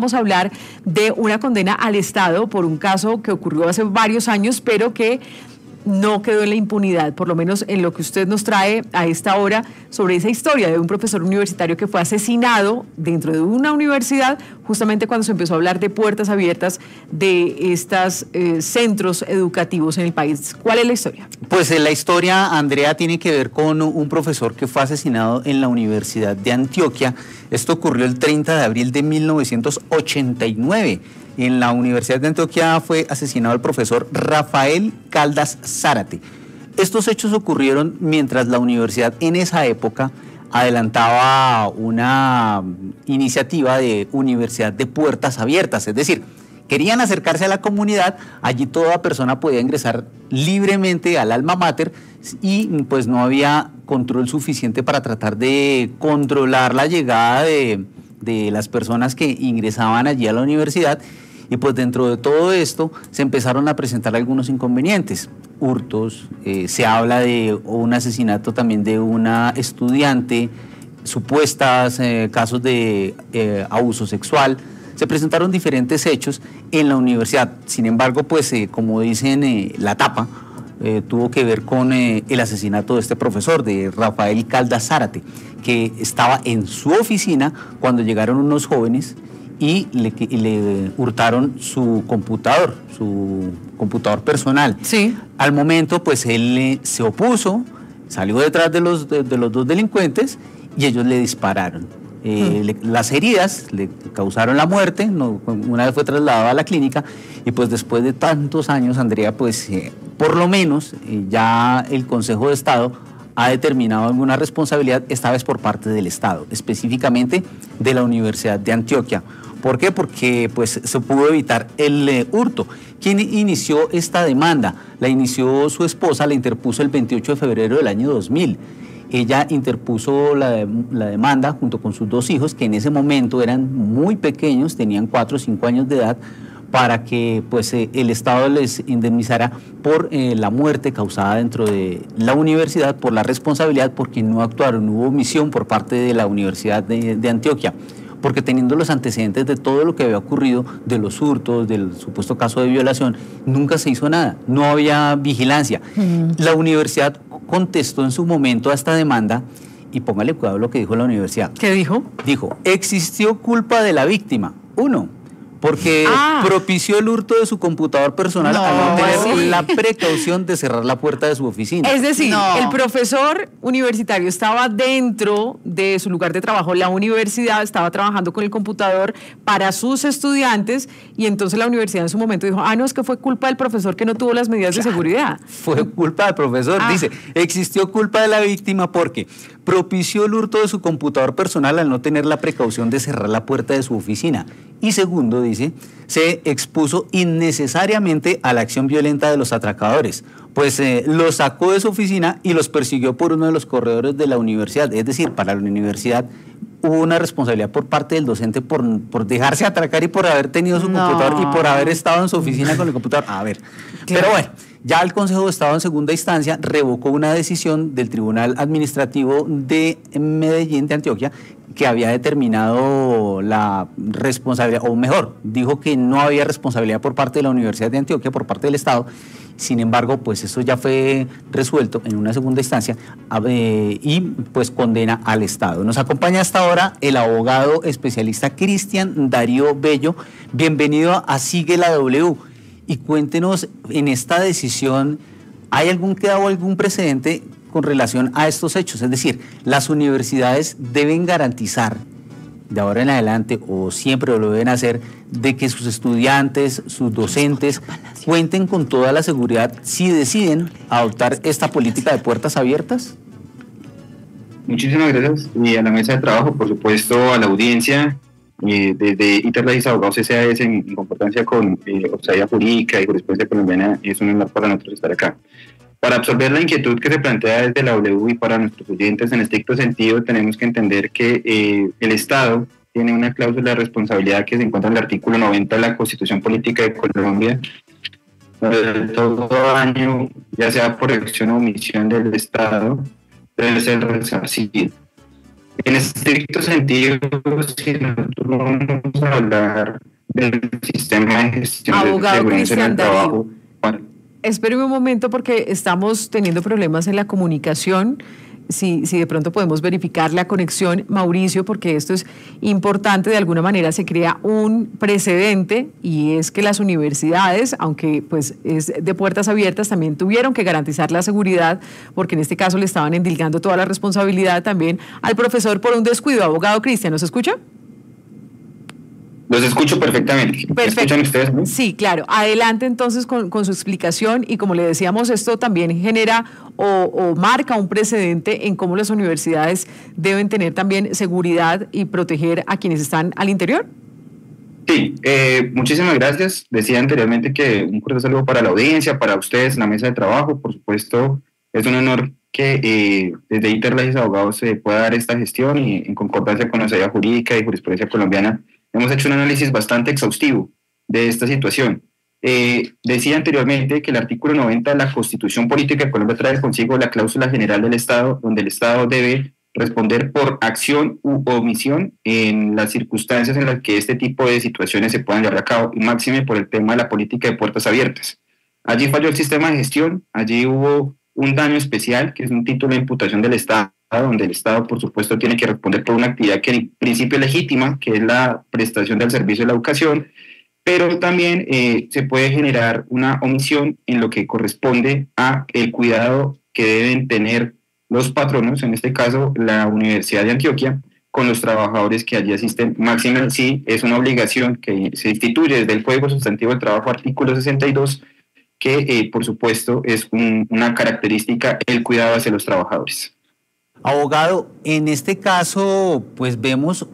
Vamos a hablar de una condena al Estado por un caso que ocurrió hace varios años, pero que no quedó en la impunidad, por lo menos en lo que usted nos trae a esta hora sobre esa historia de un profesor universitario que fue asesinado dentro de una universidad, justamente cuando se empezó a hablar de puertas abiertas de estos centros educativos en el país. ¿Cuál es la historia? Pues la historia, Andrea, tiene que ver con un profesor que fue asesinado en la Universidad de Antioquia. Esto ocurrió el 30 de abril de 1989. En la Universidad de Antioquia fue asesinado el profesor Rafael Caldas Zárate. Estos hechos ocurrieron mientras la universidad en esa época adelantaba una iniciativa de universidad de puertas abiertas, es decir, querían acercarse a la comunidad, allí toda persona podía ingresar libremente al alma mater y pues no había control suficiente para tratar de controlar la llegada de las personas que ingresaban allí a la universidad. Y pues dentro de todo esto se empezaron a presentar algunos inconvenientes, hurtos, se habla de un asesinato también de una estudiante, supuestos casos de abuso sexual. Se presentaron diferentes hechos en la universidad. Sin embargo, pues como dicen, la tapa tuvo que ver con el asesinato de este profesor, de Rafael Caldas Zárate, que estaba en su oficina cuando llegaron unos jóvenes y le hurtaron su computador personal. Sí. Al momento, pues él se opuso, salió detrás de los dos delincuentes y ellos le dispararon. Las heridas le causaron la muerte, una vez fue trasladado a la clínica y pues después de tantos años, Andrea, pues por lo menos ya el Consejo de Estado ha determinado alguna responsabilidad, esta vez por parte del Estado, específicamente de la Universidad de Antioquia. ¿Por qué? Porque pues se pudo evitar el hurto. ¿Quién inició esta demanda? La inició su esposa, la interpuso el 28 de febrero del año 2000. Ella interpuso la demanda junto con sus dos hijos, que en ese momento eran muy pequeños, tenían 4 o 5 años de edad, para que pues, el Estado les indemnizara por la muerte causada dentro de la universidad, por la responsabilidad, porque no actuaron, hubo omisión por parte de la Universidad de Antioquia, porque teniendo los antecedentes de todo lo que había ocurrido, de los hurtos, del supuesto caso de violación, nunca se hizo nada, no había vigilancia. La universidad contestó en su momento a esta demanda, y póngale cuidado lo que dijo la universidad. ¿Qué dijo? Dijo, existió culpa de la víctima. Uno, porque propició el hurto de su computador personal al no tener la precaución de cerrar la puerta de su oficina. Es decir, el profesor universitario estaba dentro de su lugar de trabajo, la universidad estaba trabajando con el computador para sus estudiantes y entonces la universidad en su momento dijo, no, es que fue culpa del profesor que no tuvo las medidas de seguridad. Fue culpa del profesor, dice, existió culpa de la víctima porque propició el hurto de su computador personal al no tener la precaución de cerrar la puerta de su oficina. Y segundo, dice, se expuso innecesariamente a la acción violenta de los atracadores, pues los sacó de su oficina y los persiguió por uno de los corredores de la universidad. Es decir, para la universidad hubo una responsabilidad por parte del docente por dejarse atracar y por haber tenido su computador y por haber estado en su oficina con el computador. A ver, pero bueno, ya el Consejo de Estado en segunda instancia revocó una decisión del Tribunal Administrativo de Medellín, de Antioquia, que había determinado la responsabilidad, o mejor, dijo que no había responsabilidad por parte de la Universidad de Antioquia, por parte del Estado. Sin embargo, pues eso ya fue resuelto en una segunda instancia y pues condena al Estado. Nos acompaña hasta ahora el abogado especialista Cristian Darío Bello. Bienvenido a Sigue la W. Y cuéntenos, en esta decisión, ¿hay quedado algún precedente con relación a estos hechos? Es decir, las universidades deben garantizar de ahora en adelante, o siempre lo deben hacer, de que sus estudiantes, sus docentes, cuenten con toda la seguridad si deciden adoptar esta política de puertas abiertas. Muchísimas gracias, y a la mesa de trabajo, por supuesto, a la audiencia. Desde Interlagis Abogados S.A.S. en concordancia con Osadia Jurídica y Jurisprudencia Colombiana, es un honor para nosotros estar acá. Para absorber la inquietud que se plantea desde la W y para nuestros oyentes, en estricto sentido, tenemos que entender que el Estado tiene una cláusula de responsabilidad que se encuentra en el artículo 90 de la Constitución Política de Colombia. Todo daño, ya sea por acción o omisión del Estado, debe ser resarcido. En estricto sentido, si nosotros vamos a hablar del sistema de gestión de Abogado seguridad en Cristian el Darío, trabajo, espéreme un momento porque estamos teniendo problemas en la comunicación. Si de pronto podemos verificar la conexión, Mauricio, porque esto es importante, de alguna manera se crea un precedente y es que las universidades, aunque pues es de puertas abiertas, también tuvieron que garantizar la seguridad, porque en este caso le estaban endilgando toda la responsabilidad también al profesor por un descuido. Abogado Cristian, ¿nos escucha? los escucho perfectamente. ¿Me escuchan ustedes, no? Sí, claro. Adelante entonces con su explicación y como le decíamos, esto también genera o marca un precedente en cómo las universidades deben tener también seguridad y proteger a quienes están al interior. Sí, muchísimas gracias. Decía anteriormente que un cordial saludo para la audiencia, para ustedes, la mesa de trabajo. Por supuesto, es un honor que desde Interlagis Abogados se pueda dar esta gestión y en concordancia con la Sociedad Jurídica y Jurisprudencia Colombiana hemos hecho un análisis bastante exhaustivo de esta situación. Decía anteriormente que el artículo 90 de la Constitución Política de Colombia trae consigo la cláusula general del Estado, donde el Estado debe responder por acción u omisión en las circunstancias en las que este tipo de situaciones se puedan llevar a cabo, y máxime por el tema de la política de puertas abiertas. Allí falló el sistema de gestión, allí hubo un daño especial, que es un título de imputación del Estado, donde el Estado, por supuesto, tiene que responder por una actividad que en principio es legítima, que es la prestación del servicio de la educación, pero también se puede generar una omisión en lo que corresponde a el cuidado que deben tener los patronos, en este caso la Universidad de Antioquia, con los trabajadores que allí asisten. Máxima, sí, es una obligación que se instituye desde el Código Sustantivo del Trabajo, artículo 62, que por supuesto es una característica el cuidado hacia los trabajadores. Abogado, en este caso, pues vemos,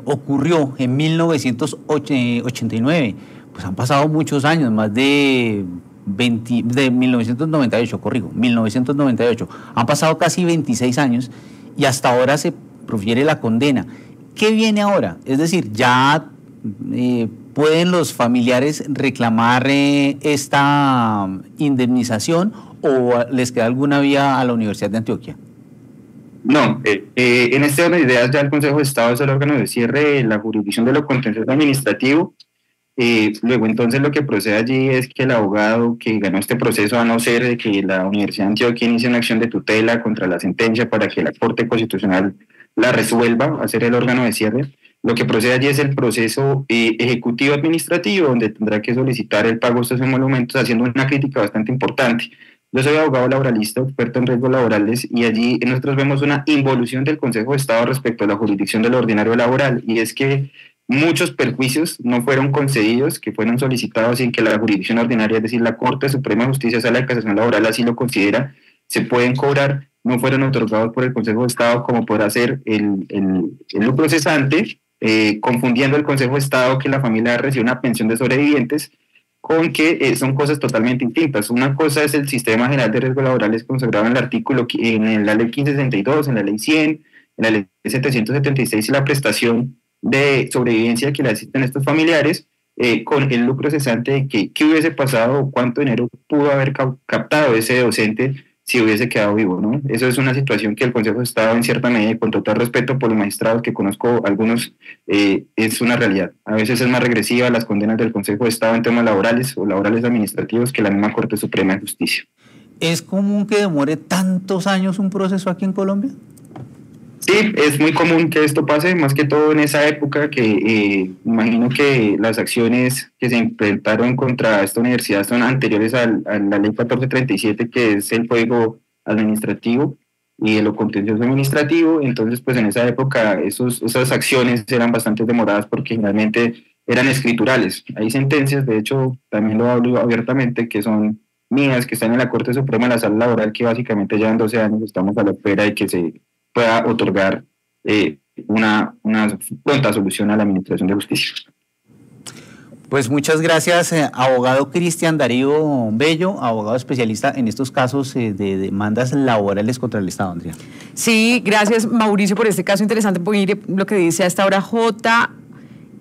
ocurrió en 1989, pues han pasado muchos años, más de 1998, corrijo, 1998, han pasado casi 26 años y hasta ahora se profiere la condena. ¿Qué viene ahora? Es decir, ya ¿pueden los familiares reclamar esta indemnización o les queda alguna vía a la Universidad de Antioquia? No, en este orden de ideas ya el Consejo de Estado es el órgano de cierre de la jurisdicción de lo contencioso administrativo. Luego entonces lo que procede allí es que el abogado que ganó este proceso, a no ser de que la Universidad de Antioquia inicie una acción de tutela contra la sentencia para que la Corte Constitucional la resuelva, a ser el órgano de cierre, lo que procede allí es el proceso ejecutivo administrativo, donde tendrá que solicitar el pago de estos emolumentos, haciendo una crítica bastante importante. Yo soy abogado laboralista, experto en riesgos laborales, y allí nosotros vemos una involución del Consejo de Estado respecto a la jurisdicción del ordinario laboral, y es que muchos perjuicios no fueron concedidos, que fueron solicitados sin que la jurisdicción ordinaria, es decir, la Corte Suprema de Justicia, Sala de Casación Laboral, así lo considera, se pueden cobrar, no fueron otorgados por el Consejo de Estado, como podrá ser el lucro cesante, confundiendo el Consejo de Estado que la familia recibe una pensión de sobrevivientes, con que son cosas totalmente distintas. Una cosa es el Sistema General de Riesgos Laborales consagrado en el artículo, en la ley 1562, en la ley 100, en la ley 776 y la prestación de sobrevivencia que le asisten a estos familiares, con el lucro cesante de qué hubiese pasado o cuánto dinero pudo haber captado ese docente si hubiese quedado vivo, ¿no? Eso es una situación que el Consejo de Estado, en cierta medida, y con total respeto por los magistrados que conozco, algunos, es una realidad. A veces es más regresiva las condenas del Consejo de Estado en temas laborales o laborales administrativos que la misma Corte Suprema de Justicia. ¿Es común que demore tantos años un proceso aquí en Colombia? Sí, es muy común que esto pase, más que todo en esa época que imagino que las acciones que se implementaron contra esta universidad son anteriores a la ley 1437, que es el Código Administrativo y de lo contencioso administrativo. Entonces, pues en esa época esas acciones eran bastante demoradas porque generalmente eran escriturales. Hay sentencias, de hecho, también lo hablo abiertamente, que son mías, que están en la Corte Suprema de la Sala Laboral, que básicamente llevan 12 años, estamos a la espera de que se pueda otorgar una pronta solución a la Administración de Justicia. Pues muchas gracias, abogado Cristian Darío Bello, abogado especialista en estos casos de demandas laborales contra el Estado, Andrea. Sí, gracias Mauricio por este caso interesante, porque mire lo que dice hasta ahora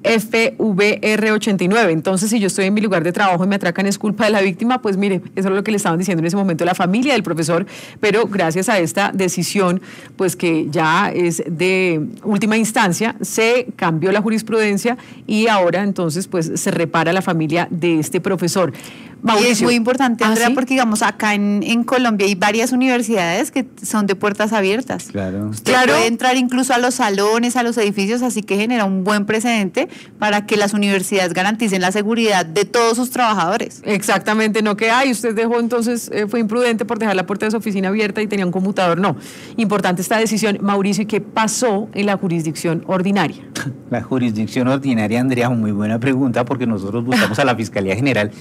FVR89. Entonces, si yo estoy en mi lugar de trabajo y me atracan es culpa de la víctima, pues mire, eso es lo que le estaban diciendo en ese momento la familia del profesor, pero gracias a esta decisión, pues que ya es de última instancia, se cambió la jurisprudencia y ahora entonces pues se repara la familia de este profesor. Mauricio. Y es muy importante, Andrea, ¿Sí? porque digamos acá en Colombia hay varias universidades que son de puertas abiertas. Claro. Usted puede entrar incluso a los salones, a los edificios, así que genera un buen precedente para que las universidades garanticen la seguridad de todos sus trabajadores. Exactamente, no que, usted dejó entonces, fue imprudente por dejar la puerta de su oficina abierta y tenía un computador, no. Importante esta decisión. Mauricio, ¿y qué pasó en la jurisdicción ordinaria? La jurisdicción ordinaria, Andrea, muy buena pregunta, porque nosotros buscamos a la Fiscalía General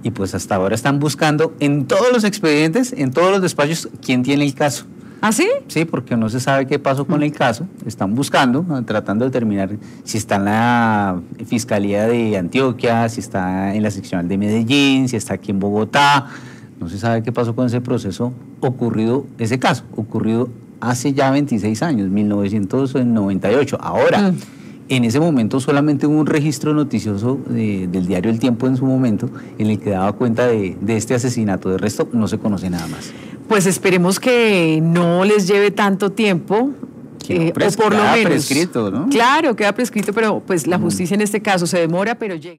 y pues hasta ahora están buscando en todos los expedientes, en todos los despachos, quién tiene el caso. ¿Ah, sí? Sí, porque no se sabe qué pasó con el caso. Están buscando, tratando de determinar si está en la Fiscalía de Antioquia, si está en la seccional de Medellín, si está aquí en Bogotá. No se sabe qué pasó con ese proceso ocurrido, ese caso, ocurrido hace ya 26 años, 1998. Ahora, en ese momento solamente hubo un registro noticioso del diario El Tiempo en su momento, en el que daba cuenta de este asesinato. De resto, no se conoce nada más. Pues esperemos que no les lleve tanto tiempo. O por lo menos. Prescrito, ¿no? Claro, queda prescrito, pero pues la justicia en este caso se demora, pero llega.